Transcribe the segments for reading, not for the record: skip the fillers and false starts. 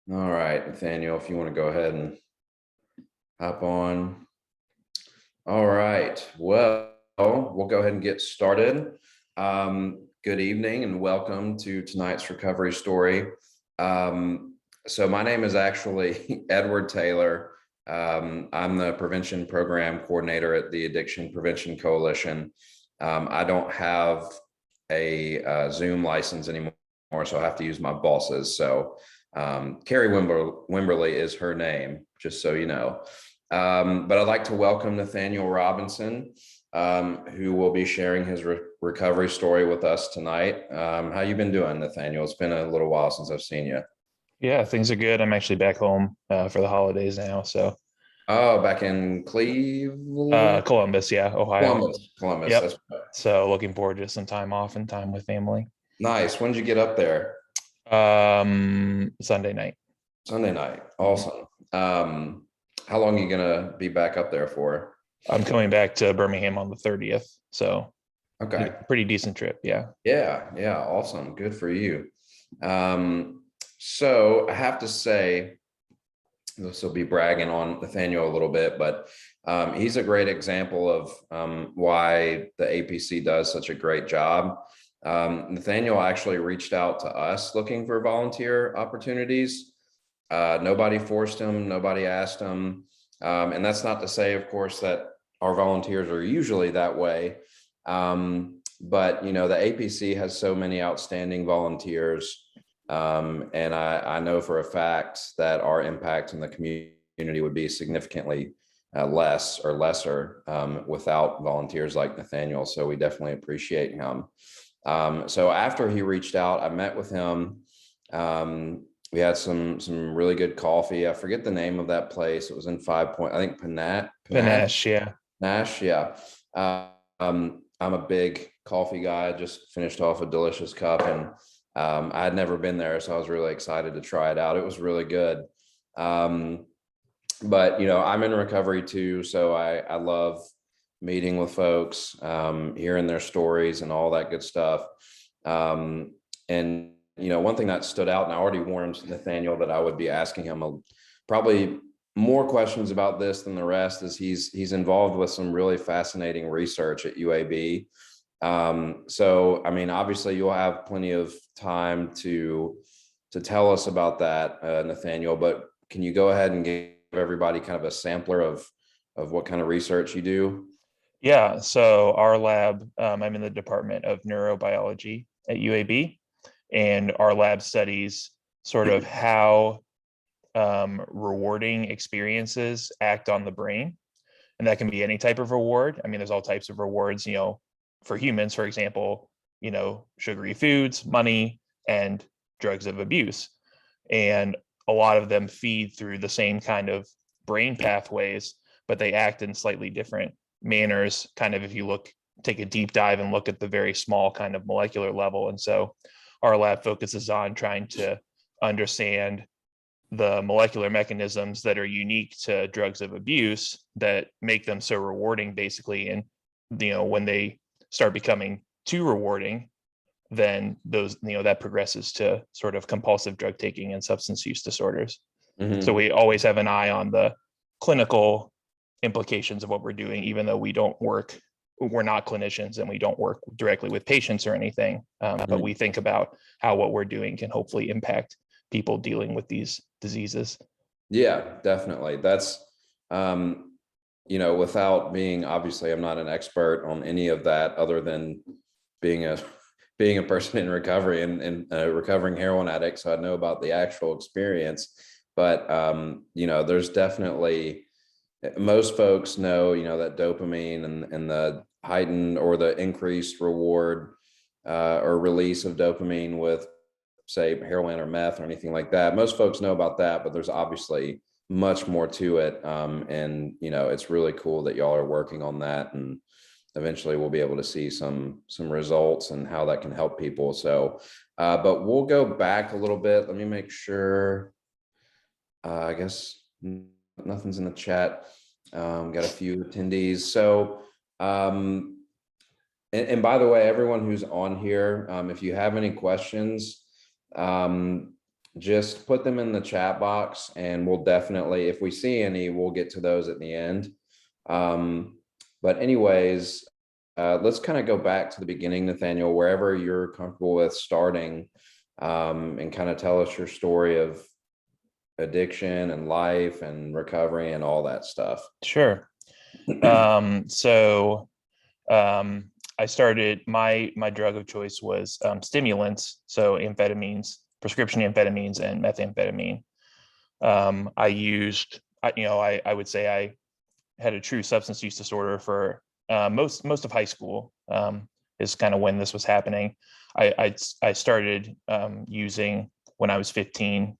All right, Nathaniel, if you want to go ahead and hop on. All right. Well, we'll go ahead and get started. Good evening and welcome to tonight's recovery story. So my name is actually Edward Taylor. I'm the prevention program coordinator at the Addiction Prevention Coalition. I don't have a Zoom license anymore, so I have to use my boss's. So Carrie Wimberly is her name, just so you know. But I'd like to welcome Nathaniel Robinson, who will be sharing his recovery story with us tonight. How you been doing, Nathaniel? It's been a little while since I've seen you. Yeah, things are good. I'm actually back home for the holidays now. So, Oh, back in Cleveland, Columbus, yeah, Ohio. Columbus. That's Yep. So looking forward to some time off and time with family. nice. When did you get up there? Sunday night. Sunday night. Mhm. Awesome. How long are you gonna be back up there for? I'm coming back to Birmingham on the 30th. So Okay. pretty decent trip. Yeah. Yeah, awesome. Good for you. So I have to say, this will be bragging on Nathaniel a little bit, but he's a great example of why the APC does such a great job. Nathaniel actually reached out to us looking for volunteer opportunities. Nobody forced him, nobody asked him. And that's not to say, of course, that our volunteers are usually that way. But you know, the APC has so many outstanding volunteers, and I know for a fact that our impact in the community would be significantly less or lesser without volunteers like Nathaniel. So we definitely appreciate him. So after he reached out, I met with him. We had some really good coffee. I forget the name of that place. It was in 5 Point. I think Panache, yeah. Nash, yeah. I'm a big coffee guy. I just finished off a delicious cup, and I had never been there, so I was really excited to try it out. It was really good. But you know, I'm in recovery too, so I love meeting with folks, hearing their stories and all that good stuff. And you know, one thing that stood out, and I already warned Nathaniel that I would be asking him probably more questions about this than the rest, is he's involved with some really fascinating research at UAB. So I mean, obviously you'll have plenty of time to tell us about that, Nathaniel, but can you go ahead and give everybody kind of a sampler of what kind of research you do? Yeah. So our lab, I'm in the Department of Neurobiology at UAB, and our lab studies sort of how rewarding experiences act on the brain. And that can be any type of reward. I mean, there's all types of rewards, for humans, for example, sugary foods, money, and drugs of abuse. And a lot of them feed through the same kind of brain pathways, but they act in slightly different manners, kind of if you take a deep dive and look at the very small kind of molecular level. And so our lab focuses on trying to understand the molecular mechanisms that are unique to drugs of abuse that make them so rewarding, basically. And when they start becoming too rewarding, then those that progresses to sort of compulsive drug taking and substance use disorders. So Mm-hmm. we always have an eye on the clinical implications of what we're doing, even though we're not clinicians and we don't work directly with patients or anything, but we think about how what we're doing can hopefully impact people dealing with these diseases. Yeah, definitely. That's, you know, without being, obviously, I'm not an expert on any of that other than being a being a person in recovery and a recovering heroin addict. So I know about the actual experience, but you know, there's definitely, most folks know, you know, that dopamine and the heightened or the increased reward or release of dopamine with, say, heroin or meth or anything like that. Most folks know about that, but there's obviously much more to it. And you know, it's really cool that y'all are working on that, and eventually we'll be able to see some results and how that can help people. So, but we'll go back a little bit. Let me make sure. I guess nothing's in the chat. Got a few attendees. So, and by the way, everyone who's on here, if you have any questions, just put them in the chat box, and we'll definitely, if we see any, we'll get to those at the end. But anyways, let's kind of go back to the beginning, Nathaniel, wherever you're comfortable with starting, and kind of tell us your story of addiction and life and recovery and all that stuff. Sure. So I started, my drug of choice was stimulants, so amphetamines, prescription amphetamines, and methamphetamine. I used, I would say I had a true substance use disorder for most of high school. Is kind of when this was happening. I started using when I was 15,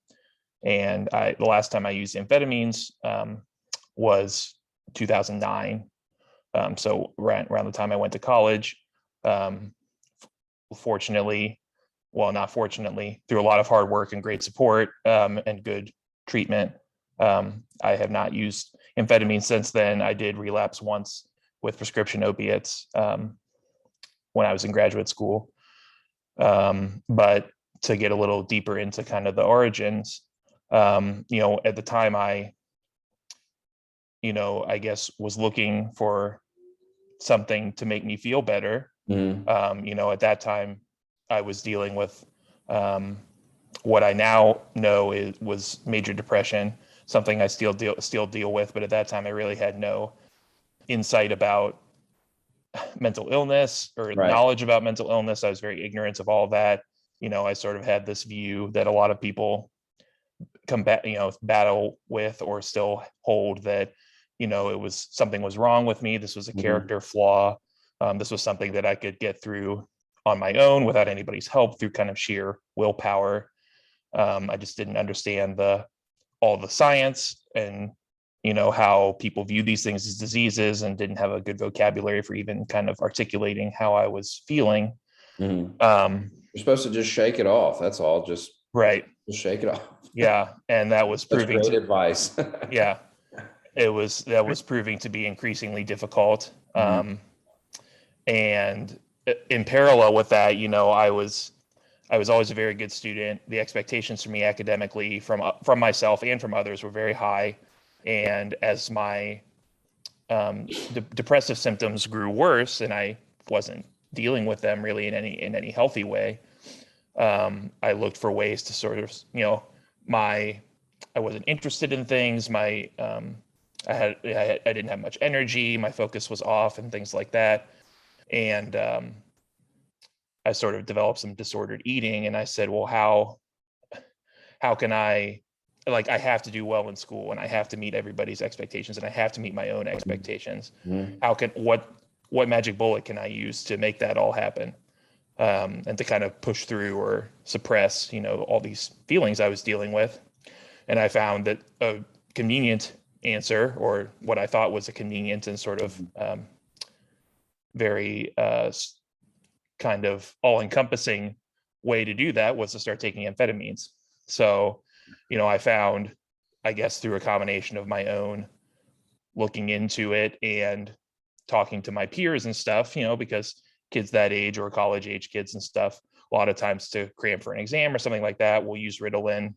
and the last time I used amphetamines was 2009. So around the time I went to college. Fortunately, well, not fortunately, through a lot of hard work and great support and good treatment, I have not used amphetamine since then. I did relapse once with prescription opiates when I was in graduate school. But to get a little deeper into kind of the origins, at the time I guess was looking for something to make me feel better. At that time I was dealing with what I now know was major depression, something I still deal with, but at that time I really had no insight about mental illness or knowledge about mental illness. I was very ignorant of all that. I sort of had this view that a lot of people battle with or still hold, that it was something was wrong with me. This was a character flaw. This was something that I could get through on my own without anybody's help, through kind of sheer willpower. I just didn't understand all the science and how people view these things as diseases, and didn't have a good vocabulary for even kind of articulating how I was feeling. You're supposed to just shake it off. That's all. Just shake it off. Yeah, and that was proving great advice. Yeah, that was proving to be increasingly difficult. And in parallel with that, I was always a very good student. The expectations for me academically from myself and from others were very high. And as my depressive symptoms grew worse, and I wasn't dealing with them really in any healthy way, I looked for ways to sort of, I wasn't interested in things. I didn't have much energy. My focus was off and things like that. And I sort of developed some disordered eating, and I said, well, how can I have to do well in school, and I have to meet everybody's expectations, and I have to meet my own expectations. What magic bullet can I use to make that all happen? And to kind of push through or suppress, all these feelings I was dealing with. And I found that a convenient answer, or what I thought was a convenient and sort of very kind of all-encompassing way to do that, was to start taking amphetamines. So, I found, I guess through a combination of my own looking into it and talking to my peers and stuff, because kids that age, or college age kids and stuff, a lot of times to cram for an exam or something like that, we'll use Ritalin.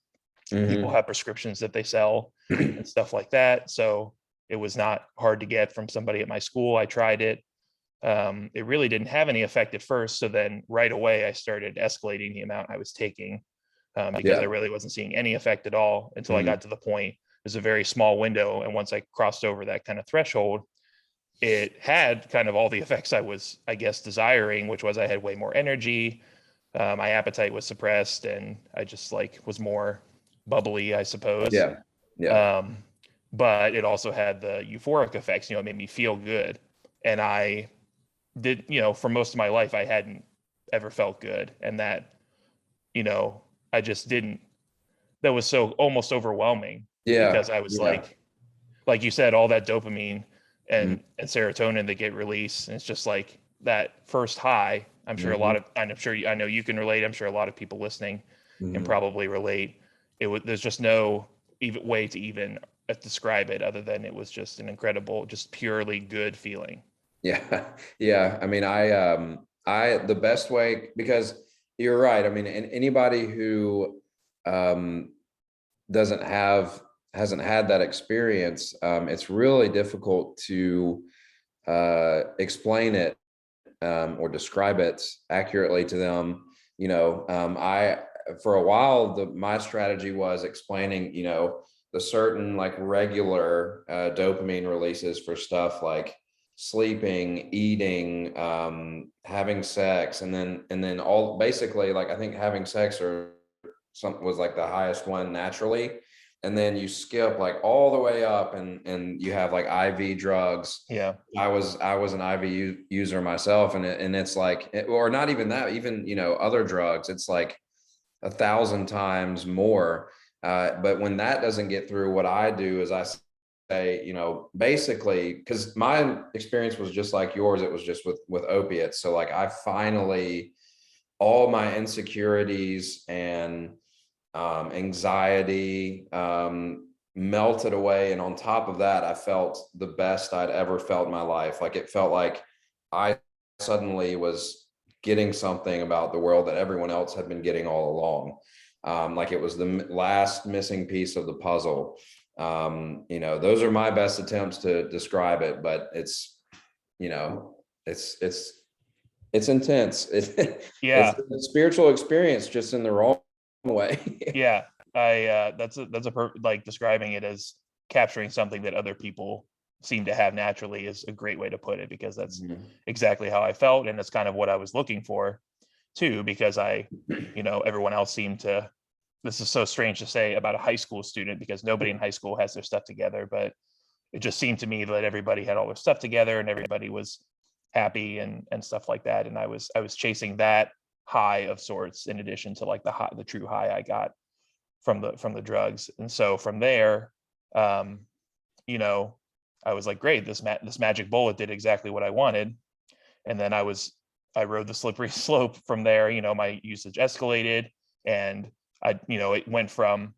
People have prescriptions that they sell and stuff like that. So it was not hard to get from somebody at my school. I tried it. It really didn't have any effect at first. So then right away, I started escalating the amount I was taking, because I really wasn't seeing any effect at all until I got to the point. It was a very small window. And once I crossed over that kind of threshold, it had kind of all the effects I was, I guess, desiring, which was I had way more energy. My appetite was suppressed, and I just was more bubbly, I suppose. But it also had the euphoric effects. It made me feel good. And I did, for most of my life, I hadn't ever felt good. And that, I just didn't, that was so almost overwhelming. Because I was like you said, all that dopamine and serotonin that get released. And it's just like that first high. I'm sure I know you can relate. I'm sure a lot of people listening can probably relate. There's just no even way to even describe it, other than it was just an incredible, just purely good feeling. Yeah. I mean, the best way, because you're right. I mean, and anybody who um, doesn't have hasn't had that experience, it's really difficult to explain it, or describe it accurately to them. I for a while my strategy was explaining, the certain like regular dopamine releases for stuff like sleeping, eating, having sex, and then all basically, like, I think having sex or something was like the highest one naturally, and then you skip like all the way up, and you have like IV drugs. Yeah. I was an user myself, and it's like, or not even that, even other drugs, it's like 1,000 times more. But when that doesn't get through, what I do is I say, basically, because my experience was just like yours, it was just with opiates. So like I finally, all my insecurities and anxiety melted away, and on top of that, I felt the best I'd ever felt in my life. Like, it felt like I suddenly was getting something about the world that everyone else had been getting all along. Like it was the last missing piece of the puzzle. Those are my best attempts to describe it, but you know it's intense. It's Yeah. a spiritual experience, just in the wrong way. Yeah. That's a like describing it as capturing something that other people seem to have naturally is a great way to put it, because that's Mhm. exactly how I felt. And it's kind of what I was looking for too, because everyone else seemed to, this is so strange to say about a high school student, because nobody in high school has their stuff together, but it just seemed to me that everybody had all their stuff together and everybody was happy and stuff like that. And I was chasing that high of sorts, in addition to like the true high I got from the drugs. And so from there, um, you know, I was like, great, this magic bullet did exactly what I wanted. And then I rode the slippery slope from there. My usage escalated, and it went from,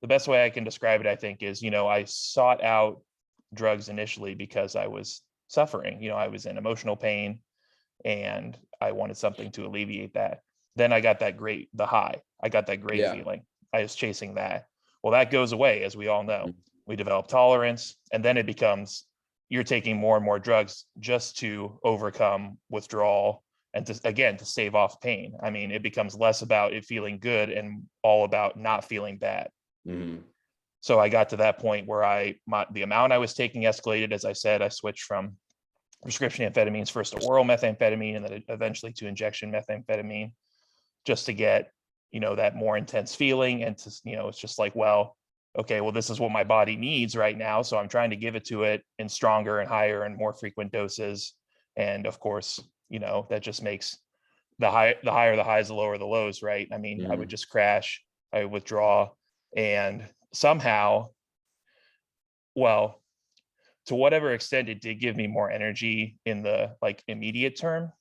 the best way I can describe it, I think, is, I sought out drugs initially because I was suffering. I was in emotional pain and I wanted something to alleviate that. Then I got the high. I got that great Yeah. feeling. I was chasing that. Well, that goes away, as we all know. We develop tolerance, and then it becomes, you're taking more and more drugs just to overcome withdrawal and to save off pain. I mean, it becomes less about it feeling good and all about not feeling bad. Mhm. So I got to that point where the amount I was taking escalated. As I said, I switched from prescription amphetamines first to oral methamphetamine, and then eventually to injection methamphetamine, just to get that more intense feeling. And to it's just like, well, okay, well, this is what my body needs right now, so I'm trying to give it to it in stronger and higher and more frequent doses. And of course, that just makes the higher the highs, the lower the lows, right? I mean, I would Mhm. just crash, I would withdraw, and somehow, well, to whatever extent it did give me more energy in the like immediate term,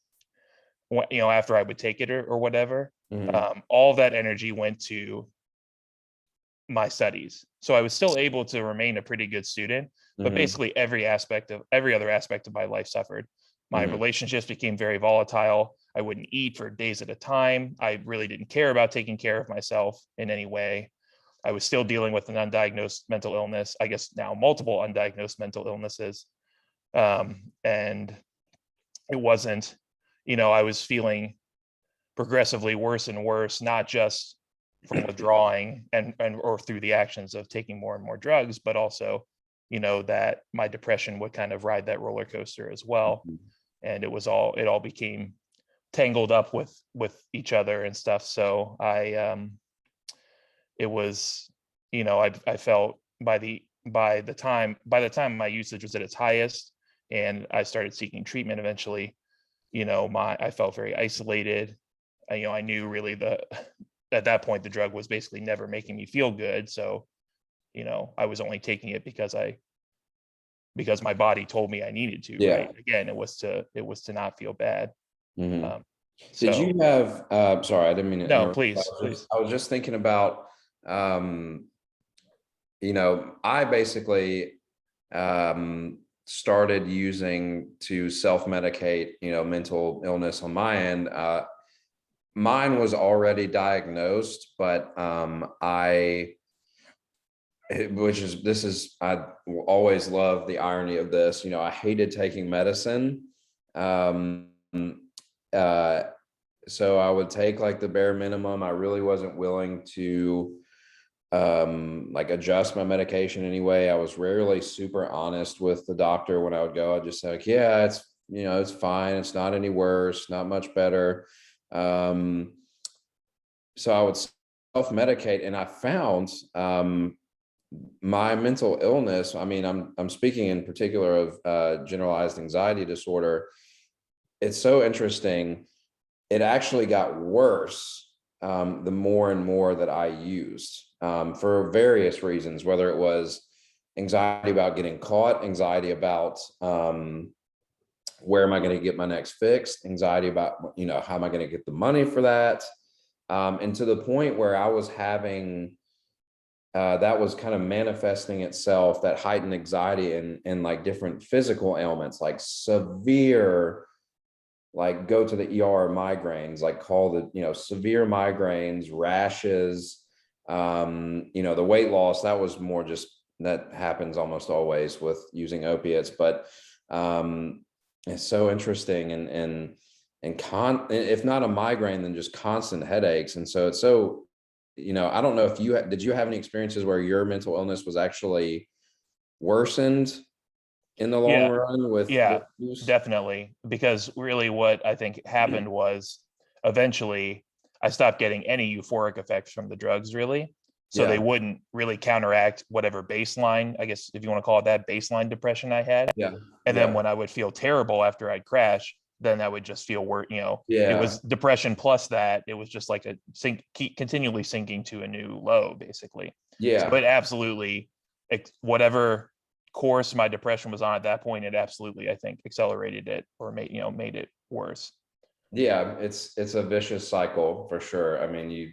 after I would take it or whatever, Mhm. all of that energy went to my studies. So I was still able to remain a pretty good student, but Mhm. basically every other aspect of my life suffered. My Mhm. relationships became very volatile. I wouldn't eat for days at a time. I really didn't care about taking care of myself in any way. I was still dealing with an undiagnosed mental illness, I guess now multiple undiagnosed mental illnesses. And it wasn't, I was feeling progressively worse and worse, not just from withdrawing and or through the actions of taking more and more drugs, but also, that my depression would kind of ride that roller coaster as well. And it all became tangled up with each other and stuff. So it was, I felt by the time my usage was at its highest and I started seeking treatment eventually, I felt very isolated. I knew really at that point the drug was basically never making me feel good. So, I was only taking it because my body told me I needed to, Yeah. right? Again, it was to not feel bad. Mhm. Um, Did so you have, sorry, I didn't mean to no, interrupt. please, please. I was just thinking about, um, I basically, started using to self-medicate, mental illness on my end, mine was already diagnosed, but I always love the irony of this. I hated taking medicine. Um, uh, so I would take like the bare minimum. I really wasn't willing to like adjust my medication anyway. I was rarely super honest with the doctor when I would go. I'd just say like, yeah, it's fine. It's not any worse, not much better. Um, so I would self-medicate, and I found my mental illness. I mean, I'm speaking in particular of generalized anxiety disorder. It's so interesting. It actually got worse the more and more that I used, for various reasons, whether it was anxiety about getting caught, anxiety about where am I going to get my next fix, anxiety about, how am I going to get the money for that? And to the point where I was having, that was kind of manifesting itself, that heightened anxiety in like different physical ailments, like severe, like go to the ER migraines, like call the, severe migraines, rashes, the weight loss, that was more just, that happens almost always with using opiates. But it's so interesting, and if not a migraine, then just constant headaches. And so it's so, I don't know if did you have any experiences where your mental illness was actually worsened in the long Yeah, run with yeah, use? definitely. Because really what I think happened was eventually I stopped getting any euphoric effects from the drugs, really. So they Yeah, wouldn't really counteract whatever baseline, I guess if you want to call it that, baseline depression I had. yeah, And then yeah, when I would feel terrible after I'd crash, then I would just feel worse. It yeah, was depression plus that. It was just like a continually sinking to a new low, basically. So yeah. it absolutely, whatever course my depression was on at that point, it absolutely, I think, accelerated it or made it worse. Yeah, it's a vicious cycle for sure. I mean, you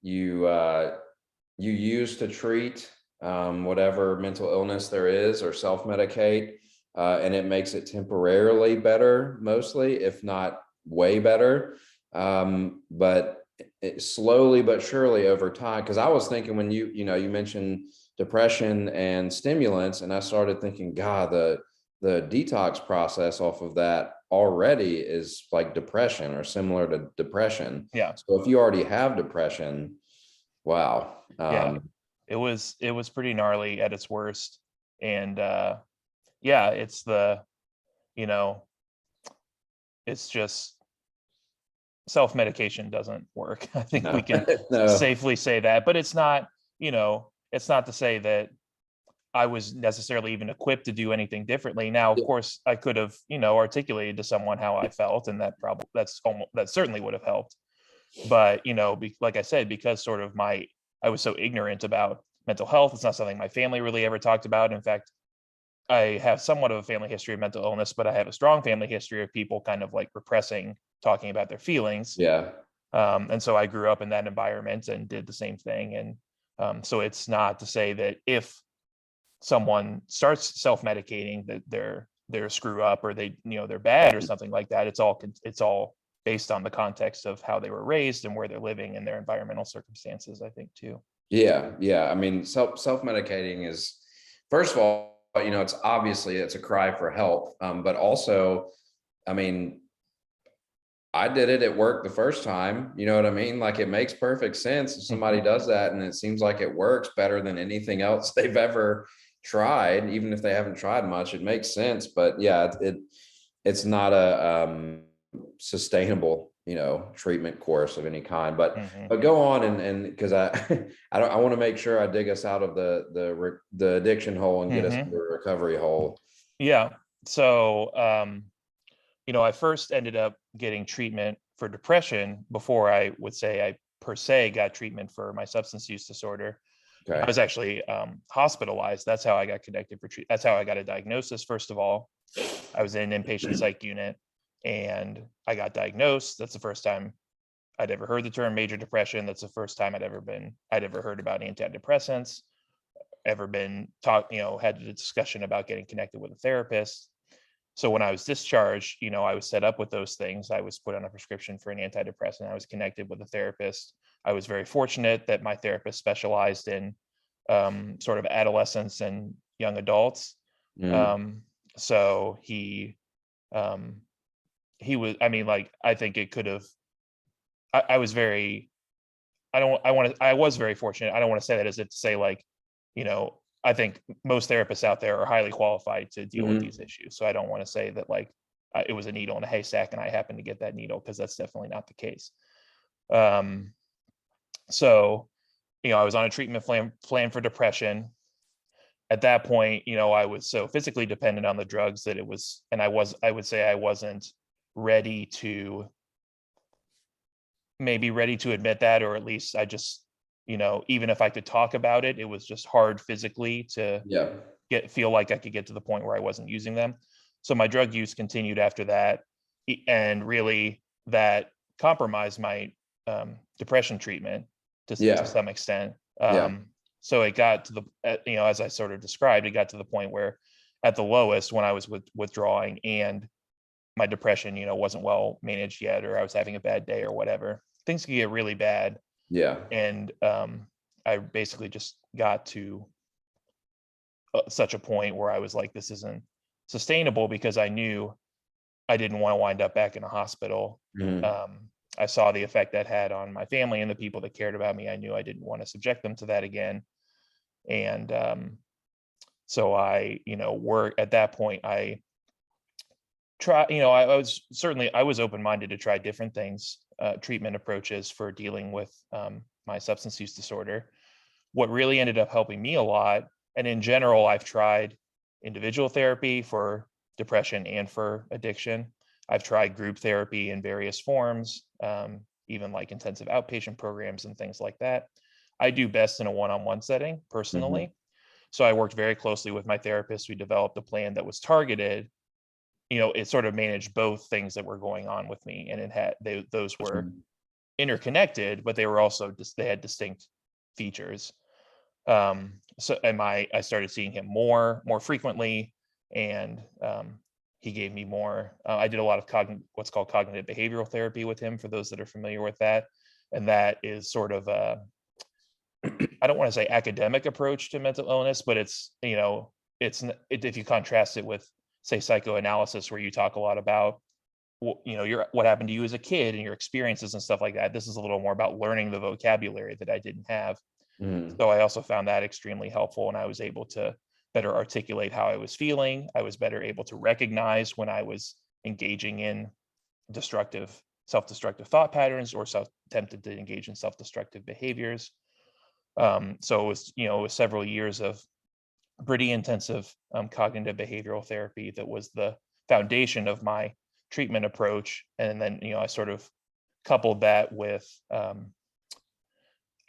you use to treat whatever mental illness there is, or self-medicate, and it makes it temporarily better, mostly, if not way better. But it slowly but surely over time, because I was thinking when you mentioned depression and stimulants, and I started thinking, God, the detox process off of that already is like depression or similar to depression. Yeah, So if you already have depression, wow. yeah, it was pretty gnarly at its worst. And yeah, you know it's just self-medication doesn't work. I think we No, can no. safely say that. But it's not to say that I was necessarily even equipped to do anything differently. Now, of Yeah, course, I could have, articulated to someone how I felt, and that certainly would have helped. But like I said, because sort of I was so ignorant about mental health. It's not something my family really ever talked about. In fact, I have somewhat of a family history of mental illness, but I have a strong family history of people kind of like repressing talking about their feelings. yeah, And so I grew up in that environment and did the same thing. And so it's not to say that if someone starts self-medicating that they're a screw up, or they're bad or something like that. It's all based on the context of how they were raised and where they're living and their environmental circumstances, I think, too. yeah, yeah. I mean, self-medicating is, first of all, it's obviously it's a cry for help. But also, I mean, I did it at work the first time. You know what I mean? Like, it makes perfect sense if somebody Mhm. does that, and it seems like it works better than anything else they've ever tried, even if they haven't tried much. It makes sense. But yeah, it's not a sustainable, treatment course of any kind. But Mhm. but go on, and because I I want to make sure I dig us out of the addiction hole and get us to the Mhm. recovery hole. Yeah. So, I first ended up getting treatment for depression before I would say I per se got treatment for my substance use disorder. I Okay. was actually hospitalized. That's how I got connected for treatment. That's how I got a diagnosis. First of all, I was in an inpatient psych unit, and I got diagnosed. That's the first time I'd ever heard the term major depression. That's the first time I'd ever heard about antidepressants, ever been taught, had a discussion about getting connected with a therapist. So when I was discharged, I was set up with those things. I was put on a prescription for an antidepressant. I was connected with a therapist. I was very fortunate that my therapist specialized in sort of adolescents and young adults. Mm. So he was, I mean, like, I think it could have, I was very, I was very fortunate. I don't want to say that as if to say, like, I think most therapists out there are highly qualified to deal with these Mhm. issues. So I don't want to say that, like, it was a needle in a haystack and I happened to get that needle, because that's definitely not the case. Um, so, I was on a treatment plan for depression. At that point, I was so physically dependent on the drugs that it was, and I would say I wasn't ready to, maybe ready to admit that, or at least I just, even if I could talk about it, it was just hard physically to Yeah. feel like I could get to the point where I wasn't using them. So my drug use continued after that, and really that compromised my depression treatment to Yeah. some extent. Yeah. So it got to the, as I sort of described, it got to the point where at the lowest, when I was withdrawing and my depression, wasn't well managed yet, or I was having a bad day or whatever, things could get really bad. Yeah. And I basically just got to such a point where I was like, this isn't sustainable, because I knew I didn't want to wind up back in a hospital. Mhm. I saw the effect that had on my family and the people that cared about me. I knew I didn't want to subject them to that again. And so I, were at that point, I try, I was open-minded to try different things, treatment approaches for dealing with my substance use disorder. What really ended up helping me a lot, and in general, I've tried individual therapy for depression and for addiction. I've tried group therapy in various forms, even like intensive outpatient programs and things like that. I do best in a one-on-one setting Mhm. personally. So I worked very closely with my therapist. We developed a plan that was targeted. It sort of managed both things that were going on with me, and those were Mhm. interconnected, but they were also just, they had distinct features. So and I started seeing him more frequently, and he gave me more. I did a lot of what's called cognitive behavioral therapy with him, for those that are familiar with that. And that is sort of a, I don't want to say academic approach to mental illness, but it's, if you contrast it with, say, psychoanalysis, where you talk a lot about what happened to you as a kid and your experiences and stuff like that. This is a little more about learning the vocabulary that I didn't have. Mhm. So I also found that extremely helpful, and I was able to better articulate how I was feeling. I was better able to recognize when I was engaging in self-destructive thought patterns, or tempted to engage in self-destructive behaviors. So it was several years of pretty intensive cognitive behavioral therapy that was the foundation of my treatment approach. And then, I sort of coupled that with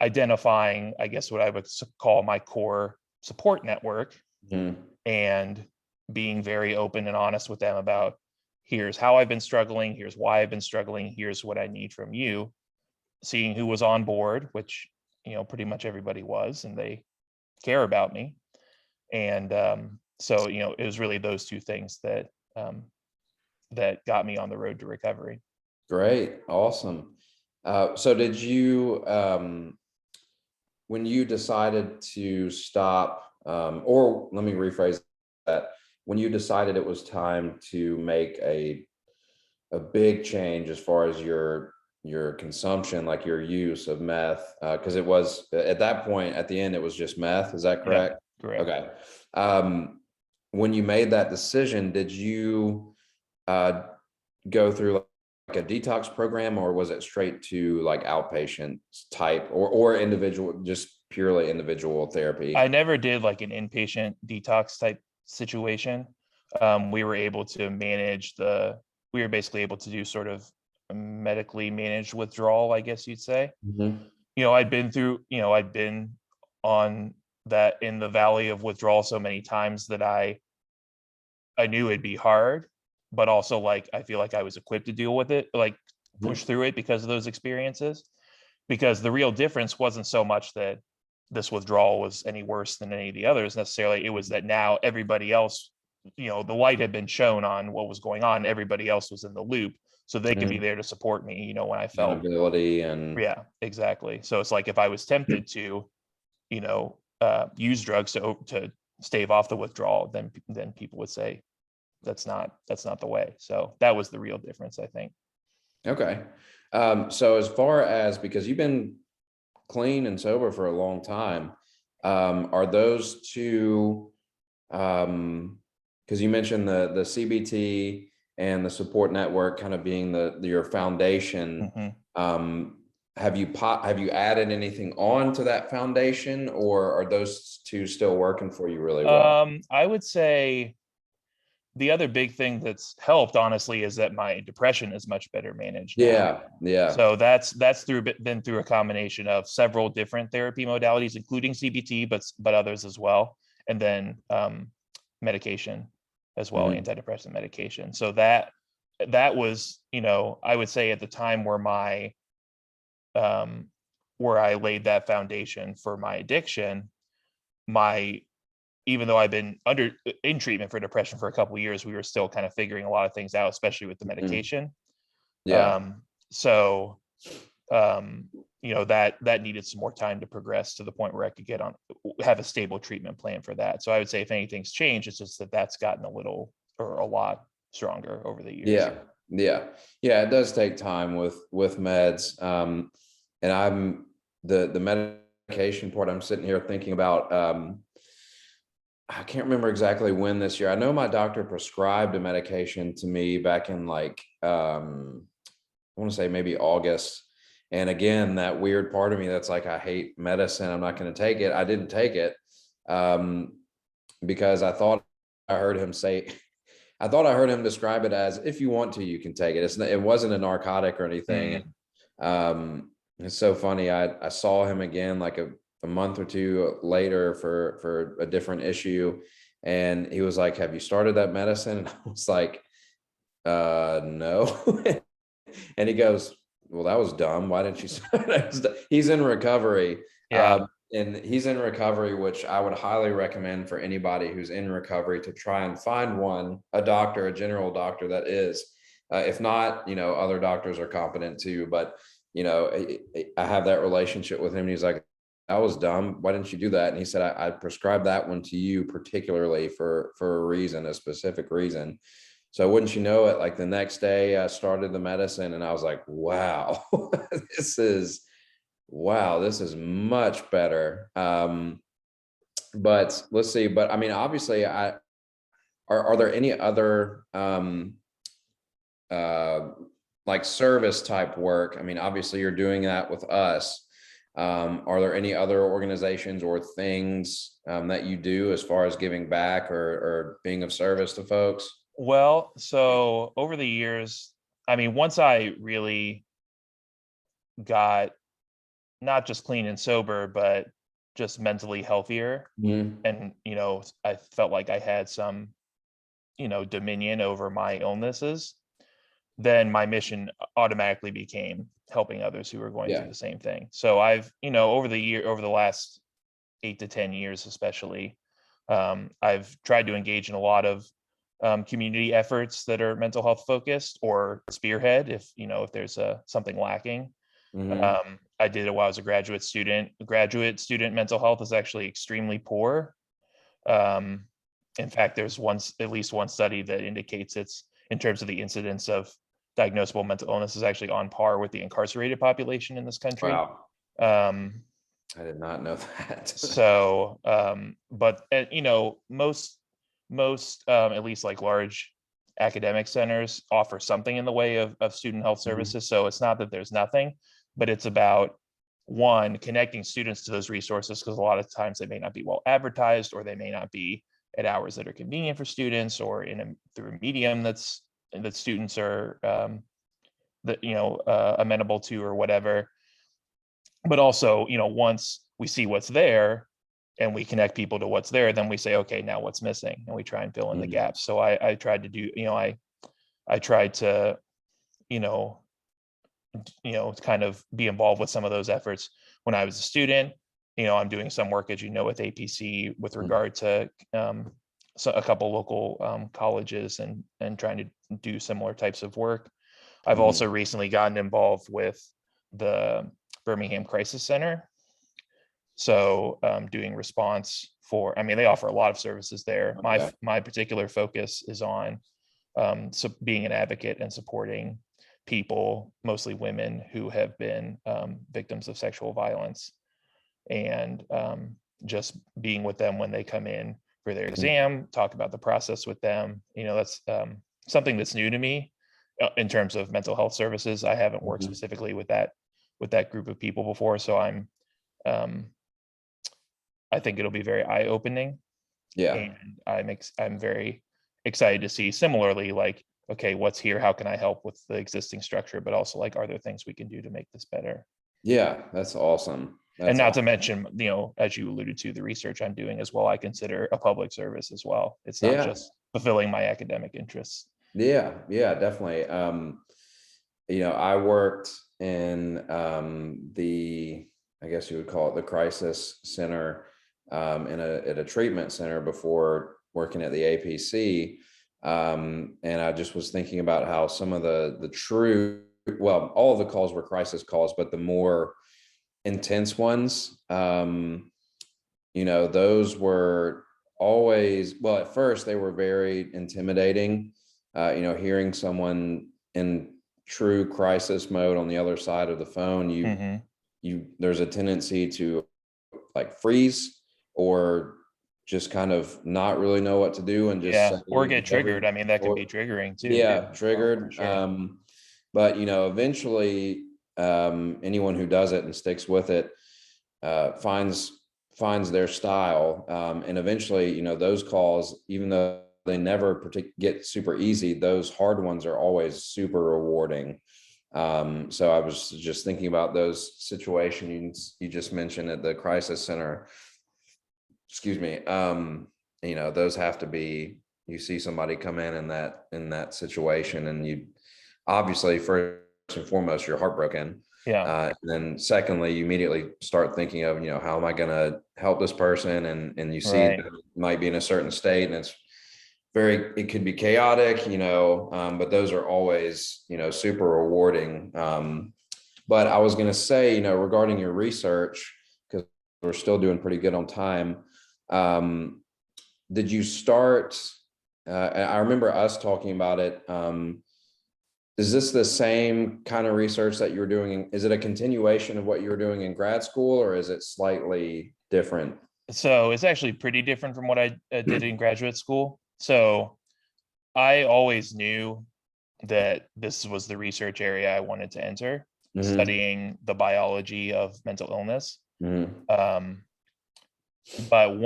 identifying, I guess, what I would call my core support network, Mhm. and being very open and honest with them about, here's how I've been struggling, here's why I've been struggling, here's what I need from you. Seeing who was on board, which, pretty much everybody was, and they care about me. And so, it was really those two things um, that got me on the road to recovery. Great. Awesome. So did you, when you decided to stop, or let me rephrase that, when you decided it was time to make a big change as far as your consumption, like your use of meth, because it was at that point at the end it was just meth. Is that Yep, correct? correct. Okay. Um, when you made that decision, did you uh, go through like a detox program, or was it straight to like outpatient type, or individual, just purely individual I therapy? never did like an inpatient detox type situation. We were able to we were basically able to do sort of a medically managed withdrawal, I guess you'd say. Mhm. I'd been on that, in the valley of withdrawal, so many times that I knew it'd be hard, but also, like, I feel like I was equipped to deal with it, like, push Mhm. through it because of those experiences. Because the real difference wasn't so much that this withdrawal was any worse than any of the others necessarily. It was that now everybody else the light had been shown on what was going on. Everybody else was in the loop, so they could be Mhm. there to support me, when I felt, Accountability and yeah, exactly. So it's like if I was tempted to, use drugs to stave off the withdrawal, then people would say that's not the way. So that was the real difference, I think. okay. So as far as, because you've been clean and sober for a long time, are those two, because you mentioned the CBT and the support network kind of being your foundation. Mhm. Um, have you added anything on to that foundation, or are those two still working for you really well? I would say the other big thing that's helped, honestly, is that my depression is much better managed now. Yeah, yeah. So that's been through a combination of several different therapy modalities, including CBT, but others as well, and then medication as well, Mhm. antidepressant medication. So that was, I would say at the time um, where I laid that foundation for my addiction, my even though I've been in treatment for depression for a couple of years, we were still kind of figuring a lot of things out, especially with the Mhm. medication. Yeah. So that needed some more time to progress to the point where I could have a stable treatment plan for that. So I would say if anything's changed, it's just that's gotten a little or a lot stronger over the years. Yeah, yeah, yeah. It does take time with meds, and I'm the medication part. I'm sitting here thinking about. I can't remember exactly when this year. I know my doctor prescribed a medication to me back in like I want to say maybe August. And again, that weird part of me that's like, I hate medicine. I'm not going to take it. I didn't take it um, because I heard him say I thought I heard him describe it as, if you want to, you can take it. It wasn't a narcotic or anything. Mm, It's so funny. I saw him again like a month or two later for a different issue, and he was like, "Have you started that medicine?" And I was like, no." And he goes, "Well, that was dumb. Why didn't you?" He's in recovery. yeah. And he's in recovery, which I would highly recommend for anybody who's in recovery to try and find a doctor, a general doctor that is. If not, other doctors are competent too. But, I have that relationship with him. And he's like, "That was dumb. Why didn't you do that?" And he said, I prescribed that one to you particularly for a reason, a specific reason. So wouldn't you know it, like the next day I started the medicine and I was like, wow, this is wow, this is much better. But let's see. But I mean, obviously, are there any other uh like service type work? I mean, obviously you're doing that with us. Are there any other organizations or things that you do as far as giving back or being of service to folks? Well, so over the years, I mean, once I really got not just clean and sober, but just mentally healthier, Mhm. and I felt like I had some dominion over my illnesses, then my mission automatically became helping others who were going through Yeah. the same thing. So I've over the last 8 to 10 years especially, I've tried to engage in a lot of community efforts that are mental health focused, or spearhead if there's something lacking. Hmm. I did it while I was a graduate student. Graduate student mental health is actually extremely poor. Um, in fact, there's at least one study that indicates it's, in terms of the incidence of diagnosable mental illness, is actually on par with the incarcerated population in this country. Wow. Um, I did not know that. but most at least like large academic centers offer something in the way of student health Mhm. services. So it's not that there's nothing, but it's about, one, connecting students to those resources, because a lot of times they may not be well advertised, or they may not be at hours that are convenient for students, or through a medium that students are amenable to, or whatever. But also, once we see what's there and we connect people to what's there, then we say, okay, now what's missing, and we try and fill in the Mhm. gaps. So I tried to do, I tried to, you know kind of be involved with some of those efforts when I was a student. I'm doing some work, as with APC with Mhm. regard to a couple local colleges and trying to do similar types of work. I've Mhm. also recently gotten involved with the Birmingham Crisis Center. So doing response for, I mean, they offer a lot of services there. Okay. My particular focus is on so being an advocate and supporting people, mostly women, who have been victims of sexual violence, and just being with them when they come in for their exam, talk about the process with them. That's something that's new to me in terms of mental health services. I haven't worked Mhm. specifically with that group of people before, so um, I think it'll be very eye-opening, Yeah. and I'm very excited to see similarly, like, okay, what's here? How can I help with the existing structure? But also, like, are there things we can do to make this better? Yeah. That's awesome. And That's not to awesome. mention, as you alluded to, the research I'm doing as well, I consider a public service as well. It's not Yeah. just fulfilling my academic interests. Yeah. Yeah. Definitely. I worked in I guess you would call it the crisis center, at a treatment center before working at the APC. And I just was thinking about how some of the true, well, all of the calls were crisis calls, but the more intense ones, those were always, well, at first they were very intimidating. Hearing someone in true crisis mode on the other side of the phone, Hmm. there's a tendency to like freeze or just kind of not really know what to do and just Yeah, or say get whatever. triggered. I mean, that can be Or triggering too. yeah, Oh, for triggered. sure. But eventually, anyone who does it and sticks with it finds their style, and eventually, those calls, even though they never get super easy, those hard ones are always super rewarding. So I was just thinking about those situations you just mentioned at the crisis center. Excuse me. Those have to be, you see somebody come in that situation, and you obviously, first and foremost, you're heartbroken. Yeah. And then secondly, you immediately start thinking of, how am I going to help this person? And you see that Right. it might be in a certain state, and it could be chaotic, but those are always, super rewarding. But I was going to say, regarding your research, because we're still doing pretty good on time. Um, did you start, I remember us talking about it. Is this the same kind of research that you were doing? Is it a continuation of what you were doing in grad school, or is it slightly different? So it's actually pretty different from what I did in graduate school. So I always knew that this was the research area I wanted to enter, Hmm. studying the biology of mental illness. Hmm. Um, but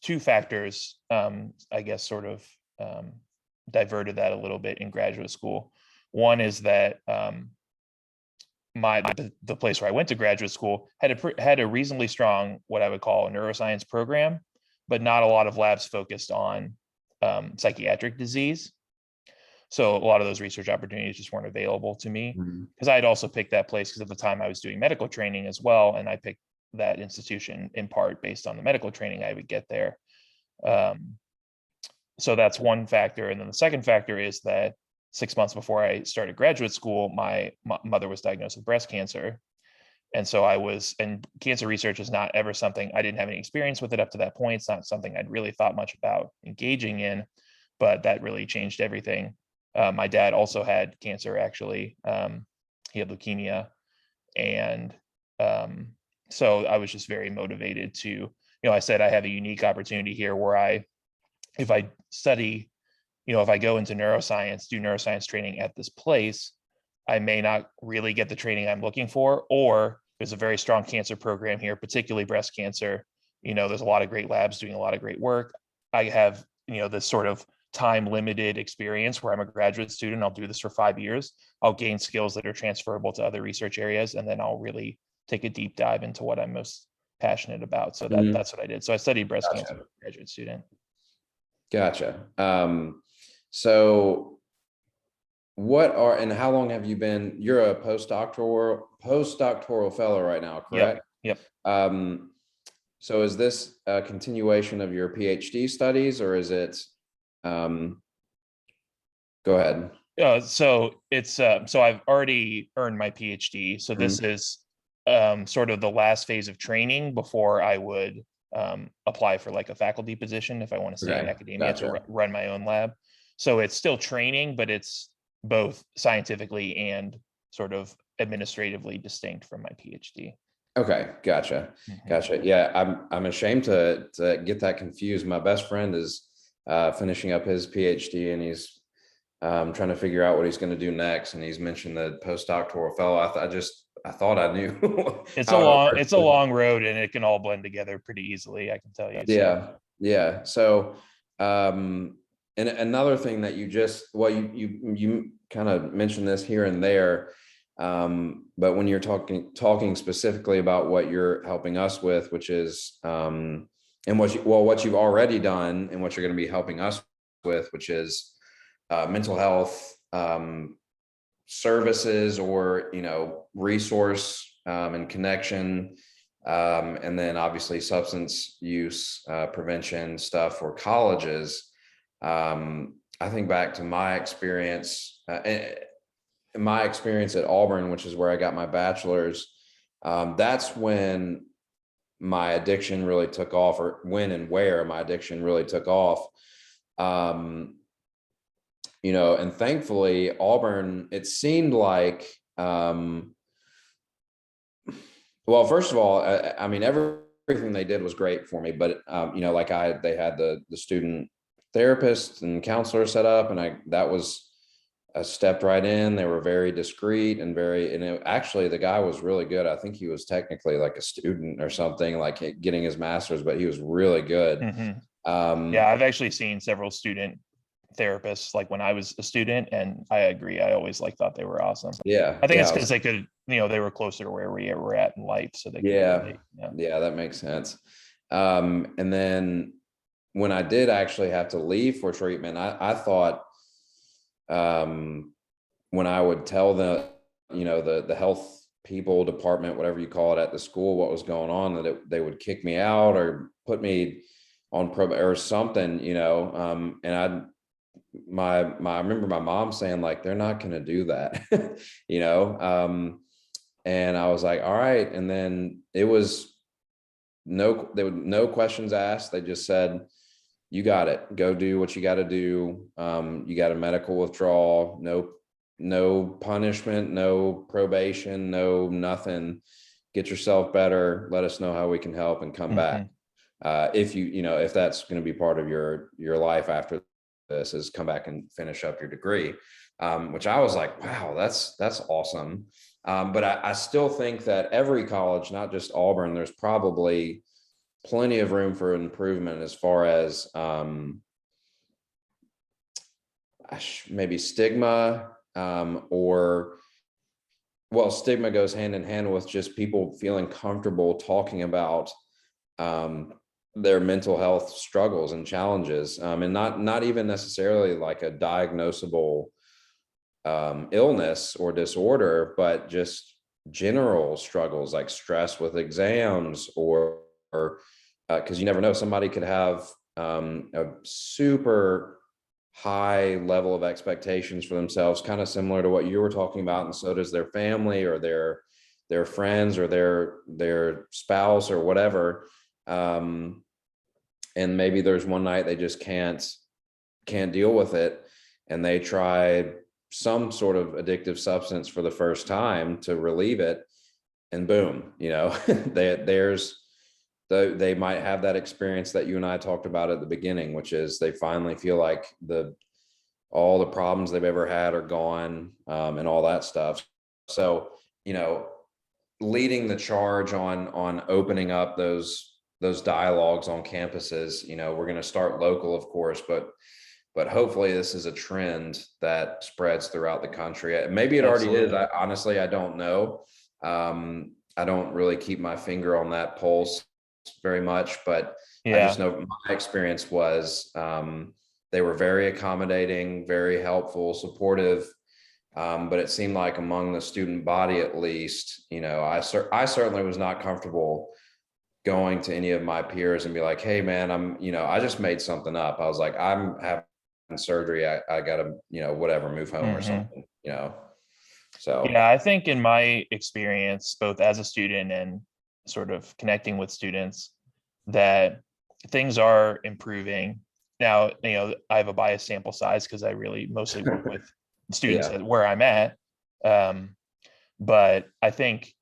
two factors, I guess, sort of diverted that a little bit in graduate school. One is that the place where I went to graduate school had a reasonably strong, what I would call, a neuroscience program, but not a lot of labs focused on psychiatric disease. So a lot of those research opportunities just weren't available to me, Hmm. because I had also picked that place because at the time I was doing medical training as well, and I picked that institution in part based on the medical training I would get there. Um, so that's one factor, and then the second factor is that 6 months before I started graduate school, my mother was diagnosed with breast cancer, and so and cancer research is not ever something, I didn't have any experience with it up to that point. It's not something I'd really thought much about engaging in, but that really changed everything. My dad also had cancer, actually. He had leukemia. And um, so I was just very motivated to, I said, I have a unique opportunity here where if I study, if I go into neuroscience, do neuroscience training at this place, I may not really get the training I'm looking for, or there's a very strong cancer program here, particularly breast cancer. There's a lot of great labs doing a lot of great work. I have, this sort of time limited experience where I'm a graduate student. I'll do this for 5 years. I'll gain skills that are transferable to other research areas, and then I'll really take a deep dive into what I'm most passionate about. So Hmm. that's what I did. So I studied breast cancer as Gotcha. a graduate student. Gotcha. So and how long have you been, you're a postdoctoral fellow right now, Yep. correct? Yep. Um, So is this a continuation of your PhD studies, or is it, go ahead. So it's so I've already earned my PhD. So this Mhm. is sort of the last phase of training before I would apply for like a faculty position if I want to stay in Okay, academia to gotcha. run my own lab. So it's still training, but it's both scientifically and sort of administratively distinct from my PhD. Okay, gotcha. Mhm. Gotcha. Yeah, I'm ashamed to get that confused. My best friend is finishing up his PhD, and he's trying to figure out what he's going to do next. And he's mentioned the postdoctoral fellow. I thought I knew how it It's a worked. long road and it can all blend together pretty easily, I can tell you. So Yeah, yeah. So, and another thing that you just, well, you kind of mentioned this here and there, but when you're talking specifically about what you're helping us with, which is, and what you've already done and what you're going to be helping us with, which is mental health services, or resource and connection, and then obviously substance use prevention stuff for colleges. I think back to my experience at Auburn, which is where I got my bachelor's. That's when my addiction really took off, or when and where my addiction really took off. Um, and thankfully Auburn, it seemed like, well, first of all, I mean, everything they did was great for me, but like they had the student therapist and counselor set up, and I stepped right in. They were very discreet and actually the guy was really good. I think he was technically like a student or something, like getting his master's, but he was really good. mhm. Yeah, Um, I've actually seen several student therapists like when I was a student, and I agree. I always like thought they were awesome. yeah, I think it's yeah, because they could, they were closer to where we were at in life, so they could yeah, relate. Yeah. yeah, that makes sense. And then when I did actually have to leave for treatment, I thought, um, when I would tell the health people department, whatever you call it at the school, what was going on, that they would kick me out or put me on prob or something, and I remember my mom saying, like, they're not going to do that, you know. And I was like, all right. And then it was no questions asked. They just said, you got it, go do what you got to do. You got a medical withdrawal, no punishment, no probation, no nothing. Get yourself better, let us know how we can help, and come back. Mhm. If that's going to be part of your life after this, is come back and finish up your degree. Which I was like, wow, that's awesome. But I still think that every college, not just Auburn, there's probably plenty of room for improvement as far as maybe stigma, or, well, stigma goes hand in hand with just people feeling comfortable talking about um, their mental health struggles and challenges, and not even necessarily like a diagnosable illness or disorder, but just general struggles like stress with exams, or because you never know, somebody could have a super high level of expectations for themselves, kind of similar to what you were talking about, and so does their family or their friends or their spouse or whatever. And maybe there's one night they just can't deal with it, and they try some sort of addictive substance for the first time to relieve it, and boom, they might have that experience that you and I talked about at the beginning, which is they finally feel like all the problems they've ever had are gone, and all that stuff. So, leading the charge on opening up those dialogues on campuses, we're going to start local, of course, but hopefully this is a trend that spreads throughout the country. Maybe it already is. Absolutely. I don't know. I don't really keep my finger on that pulse very much, but I just Yeah. know my experience was, they were very accommodating, very helpful, supportive. But it seemed like among the student body, at least, I certainly was not comfortable going to any of my peers and be like, hey man, I just made something up. I was like, I'm having surgery. I gotta, whatever, move home or Mhm. something, so. Yeah, I think in my experience, both as a student and sort of connecting with students, that things are improving. Now, I have a biased sample size because I really mostly work with students Yeah. at where I'm at. Um, but I think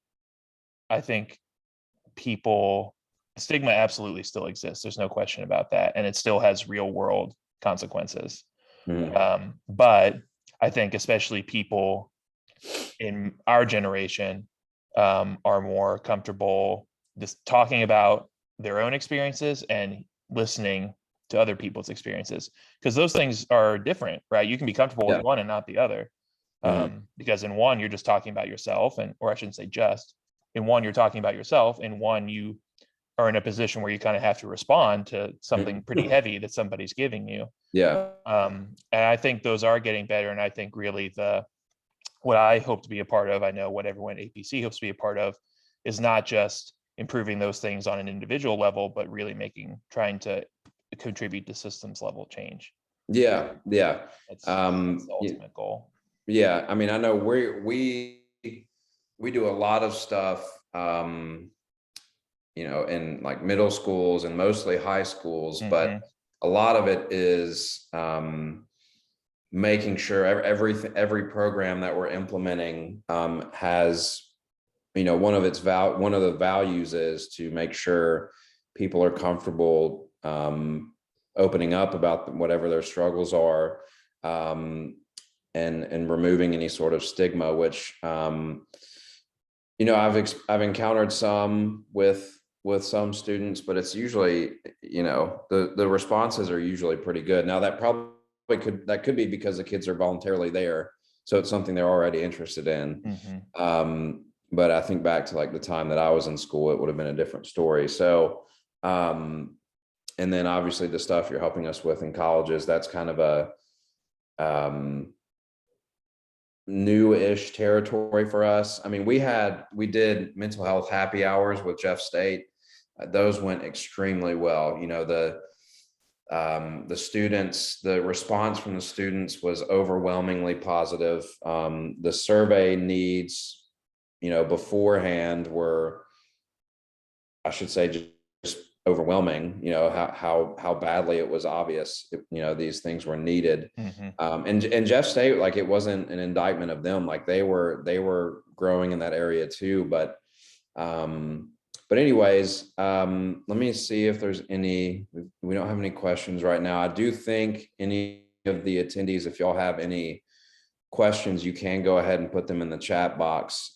people stigma absolutely still exists. There's no question about that. And it still has real world consequences. Mhm. But I think especially people in our generation are more comfortable just talking about their own experiences and listening to other people's experiences, because those things are different, right? You can be comfortable with Yeah. one and not the other, Mhm. because in one you're just talking about yourself, and or I shouldn't say just, in one you're talking about yourself, in one you are in a position where you kind of have to respond to something pretty heavy that somebody's giving you. Yeah. And I think those are getting better, and I think really the what I hope to be a part of, I know what everyone at APC hopes to be a part of, is not just improving those things on an individual level, but really trying to contribute to systems level change. Yeah. Yeah. That's the Y- ultimate goal. yeah. I mean, I know we do a lot of stuff, in like middle schools and mostly high schools, but Hmm. a lot of it is, making sure every program that we're implementing, has, one of the values is to make sure people are comfortable, opening up about whatever their struggles are, um, and removing any sort of stigma, which, I've encountered some with some students, but it's usually, the responses are usually pretty good. Now that could be because the kids are voluntarily there, so it's something they're already interested in. Hmm. But I think back to like the time that I was in school, it would have been a different story. So, and then obviously the stuff you're helping us with in colleges, that's kind of a, new-ish territory for us. I mean, we did mental health happy hours with Jeff State. Those went extremely well. The students, the response from the students was overwhelmingly positive. The survey needs, beforehand were, I should say, just overwhelming. How badly it was obvious. These things were needed. Hmm. And Jeff State, like, it wasn't an indictment of them. Like, they were growing in that area too. But anyways, let me see if there's any. We don't have any questions right now. I do think any of the attendees, if y'all have any questions, you can go ahead and put them in the chat box.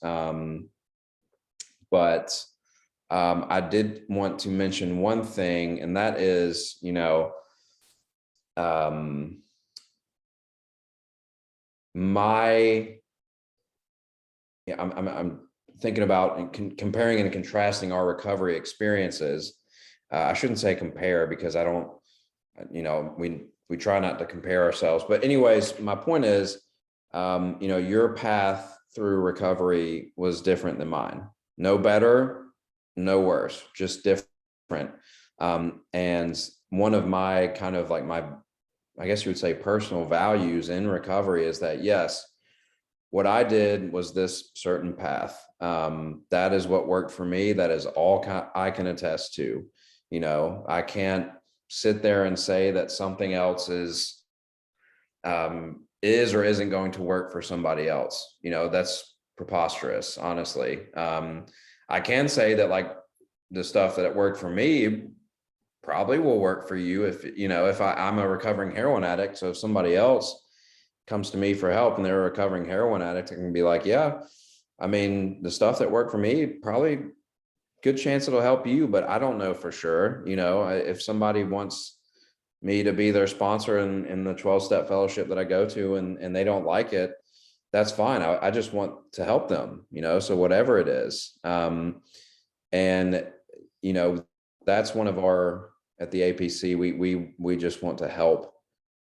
But I did want to mention one thing, and that is, um, my, yeah, I'm thinking about comparing and contrasting our recovery experiences. I shouldn't say compare, because I don't, we try not to compare ourselves. But anyways, my point is, your path through recovery was different than mine. No better, no worse, just different. And one of my kind of like I guess you would say, personal values in recovery is that, yes, what I did was this certain path. That is what worked for me. That is all I can attest to. I can't sit there and say that something else is or isn't going to work for somebody else. That's preposterous, honestly. I can say that, like, the stuff that worked for me probably will work for you if I'm a recovering heroin addict. So if somebody else comes to me for help and they're a recovering heroin addict, I can be like, yeah, I mean, the stuff that worked for me, probably good chance it'll help you, but I don't know for sure. If somebody wants me to be their sponsor in the 12-step fellowship that I go to, and they don't like it, that's fine. I just want to help them, so whatever it is. And, that's one of our, at the APC, we just want to help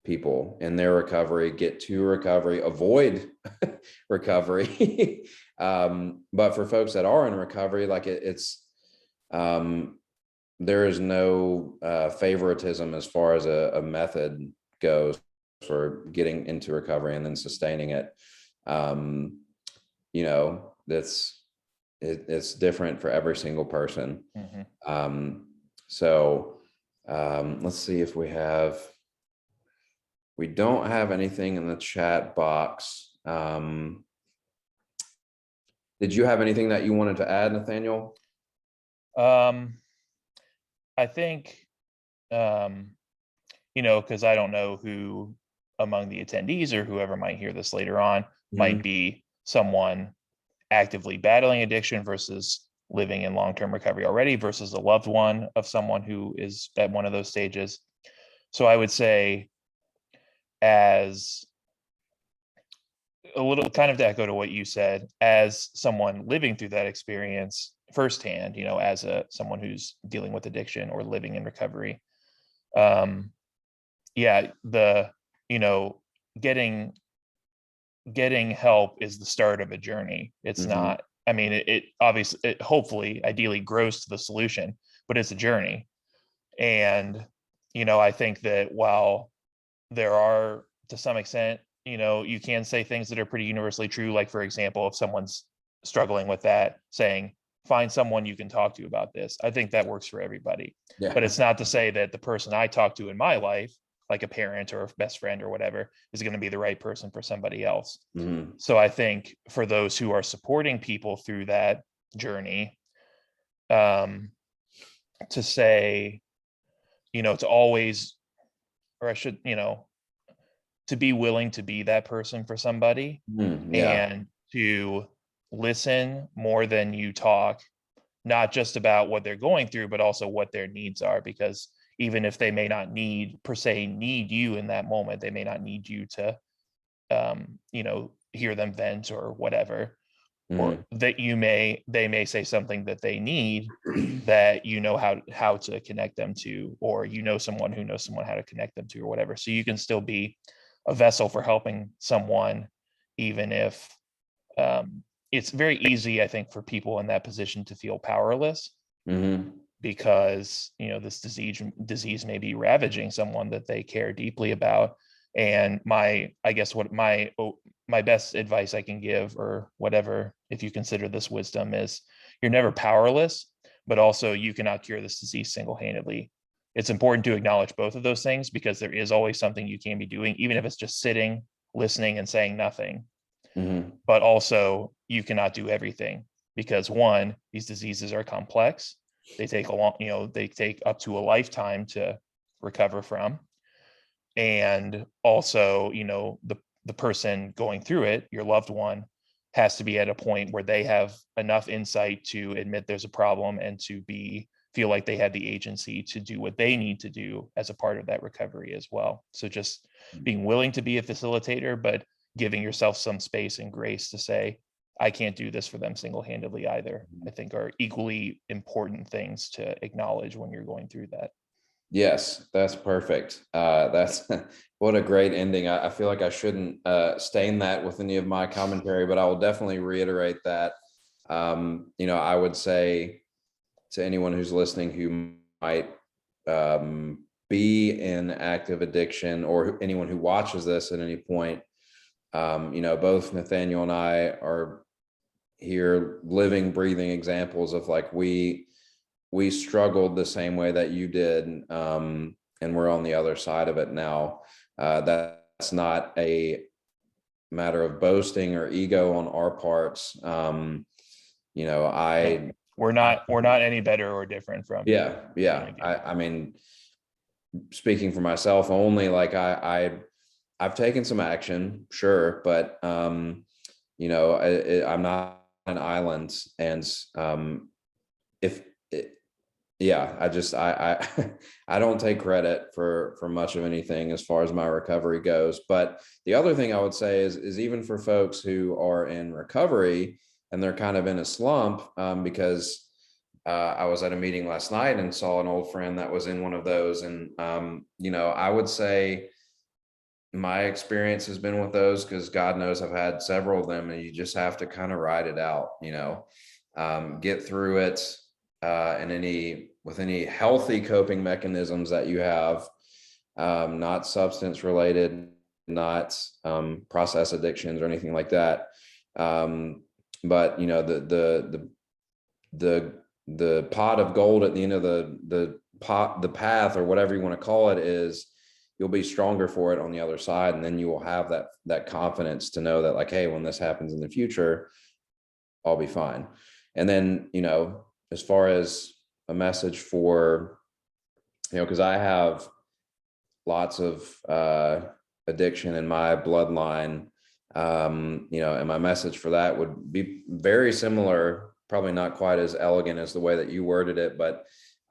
people in their recovery, get to recovery, avoid recovery. But for folks that are in recovery, like, it's there is no favoritism as far as a method goes for getting into recovery and then sustaining it. You know, it's different for every single person. Mhm. So let's see if we don't have anything in the chat box. Did you have anything that you wanted to add, Nathaniel? I think, you know, because I don't know who among the attendees or whoever might hear this later on might be someone actively battling addiction versus living in long-term recovery already versus a loved one of someone who is at one of those stages. So I would say, as a little kind of to echo to what you said, as someone living through that experience firsthand, you know, as someone who's dealing with addiction or living in recovery, yeah, you know, getting help is the start of a journey. It's not, I mean, it obviously, it hopefully ideally grows to the solution, but it's a journey. And, you know, I think that while there are, to some extent, you know, you can say things that are pretty universally true. Like, for example, if someone's struggling with that, saying, find someone you can talk to about this. I think that works for everybody. Yeah. But it's not to say that the person I talk to in my life, like a parent or a best friend or whatever, is going to be the right person for somebody else. So I think for those who are supporting people through that journey, to say, you know, to always, or I should, you know, to be willing to be that person for somebody Yeah. and to listen more than you talk, not just about what they're going through, but also what their needs are. Because even if they may not per se need you in that moment, they may not need you to, you know, hear them vent or whatever, or that they may say something that they need that you know how to connect them to, or you know someone who knows someone how to connect them to, or whatever. So you can still be a vessel for helping someone, even if it's very easy, I think, for people in that position to feel powerless, because, you know, this disease may be ravaging someone that they care deeply about. And I guess what my best advice I can give, or whatever, if you consider this wisdom, is you're never powerless, but also you cannot cure this disease single-handedly. It's important to acknowledge both of those things, because there is always something you can be doing, even if it's just sitting, listening, and saying nothing. But also, you cannot do everything, because one, these diseases are complex. They take they take up to a lifetime to recover from. And also, you know, the person going through it, your loved one, has to be at a point where they have enough insight to admit there's a problem and to feel like they have the agency to do what they need to do as a part of that recovery as well. So just being willing to be a facilitator, but giving yourself some space and grace to say, I can't do this for them single-handedly either, I think are equally important things to acknowledge when you're going through that. Yes, that's perfect. That's what a great ending. I feel like I shouldn't stain that with any of my commentary, but I will definitely reiterate that. You know, I would say to anyone who's listening who might be in active addiction, or anyone who watches this at any point, you know, both Nathaniel and I are here living, breathing examples of, like, we struggled the same way that you did, and we're on the other side of it now. That's not a matter of boasting or ego on our parts. You know, we're not any better or different from yeah. I mean, speaking for myself only, like I've taken some action, sure, but you know, I'm not an island, and if it, yeah, I don't take credit for much of anything as far as my recovery goes. But the other thing I would say is even for folks who are in recovery and they're kind of in a slump, because I was at a meeting last night and saw an old friend that was in one of those, and you know, I would say my experience has been with those, because God knows I've had several of them, and you just have to kind of ride it out, you know, get through it in any healthy coping mechanisms that you have, not substance related, not process addictions or anything like that. But you know, the pot of gold at the end of the path, or whatever you want to call it, is you'll be stronger for it on the other side. And then you will have that confidence to know that, like, hey, when this happens in the future, I'll be fine. And then, you know, as far as a message for, you know, because I have lots of addiction in my bloodline, you know, and my message for that would be very similar, probably not quite as elegant as the way that you worded it, but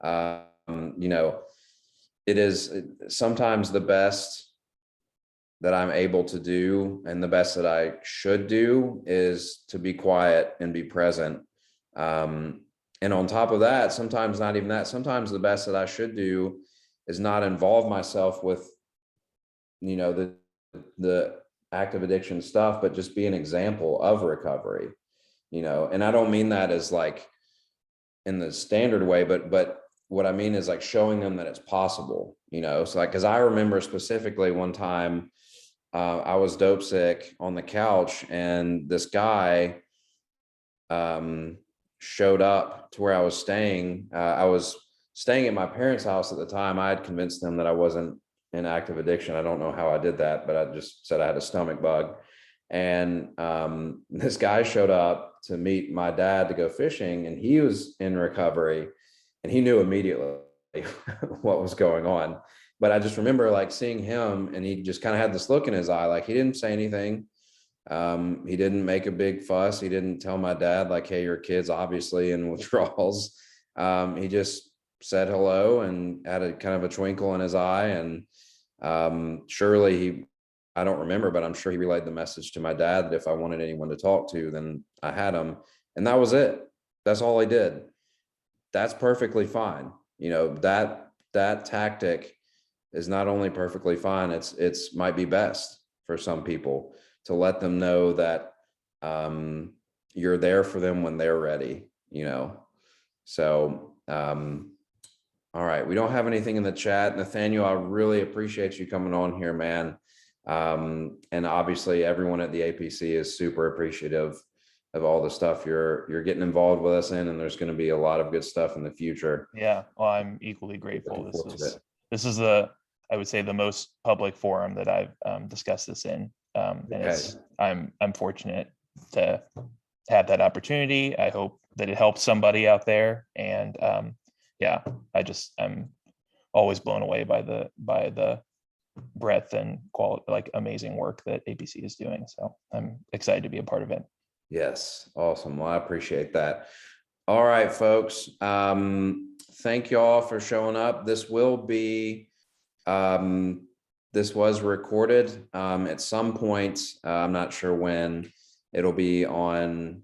you know, it is sometimes the best that I'm able to do, and the best that I should do, is to be quiet and be present. And on top of that, sometimes not even that, sometimes the best that I should do is not involve myself with, you know, the active addiction stuff, but just be an example of recovery, you know. And I don't mean that as like in the standard way, but what I mean is like showing them that it's possible, you know. So like, because I remember specifically one time I was dope sick on the couch, and this guy showed up to where I was staying. I was staying at my parents' house at the time. I had convinced them that I wasn't in active addiction. I don't know how I did that, but I just said I had a stomach bug. And this guy showed up to meet my dad to go fishing, and he was in recovery, and he knew immediately what was going on. But I just remember like seeing him, and he just kind of had this look in his eye, like he didn't say anything. He didn't make a big fuss. He didn't tell my dad like, hey, your kid's obviously in withdrawals. He just said hello and had a kind of a twinkle in his eye. And surely I don't remember, but I'm sure he relayed the message to my dad that if I wanted anyone to talk to, then I had him. And that was it. That's all he did. That's perfectly fine. You know, that tactic is not only perfectly fine, it's might be best for some people, to let them know that you're there for them when they're ready, you know. So all right, we don't have anything in the chat. Nathaniel, I really appreciate you coming on here, man. And obviously everyone at the APC is super appreciative of all the stuff you're getting involved with us in, and there's going to be a lot of good stuff in the future. Yeah, well, I'm equally grateful. Looking forward to it. This is I would say the most public forum that I've discussed this in. And I'm fortunate to have that opportunity. I hope that it helps somebody out there. And yeah, I'm always blown away by the breadth and quality, like amazing work that APC is doing. So I'm excited to be a part of it. Yes. Awesome. Well, I appreciate that. All right, folks. Thank you all for showing up. This was recorded at some point. I'm not sure when. It'll be on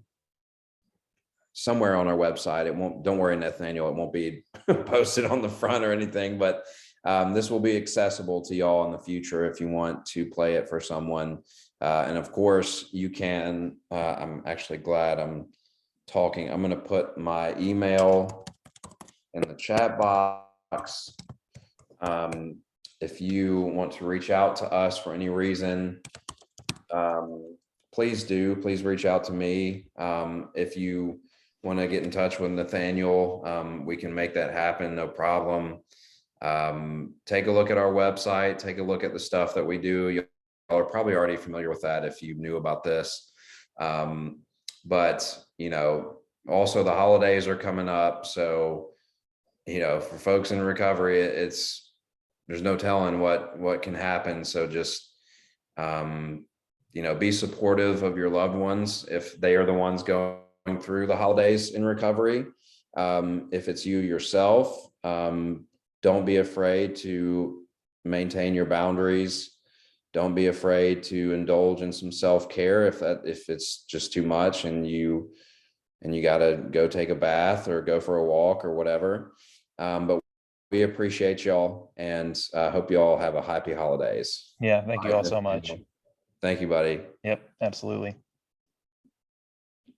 somewhere on our website. It won't, don't worry, Nathaniel, it won't be posted on the front or anything, but this will be accessible to y'all in the future if you want to play it for someone. And of course you can, I'm actually glad I'm talking. I'm going to put my email in the chat box. If you want to reach out to us for any reason, please reach out to me. If you want to get in touch with Nathaniel, we can make that happen. No problem. Take a look at our website, take a look at the stuff that we do. Y'all are probably already familiar with that if you knew about this. But, you know, also the holidays are coming up. So, you know, for folks in recovery, there's no telling what can happen. So just, you know, be supportive of your loved ones if they are the ones going through the holidays in recovery. If it's you yourself, don't be afraid to maintain your boundaries. Don't be afraid to indulge in some self-care if it's just too much and you got to go take a bath or go for a walk or whatever. But we appreciate y'all, and hope y'all have a happy holidays. Yeah, thank you all so much. Thank you, buddy. Yep, absolutely.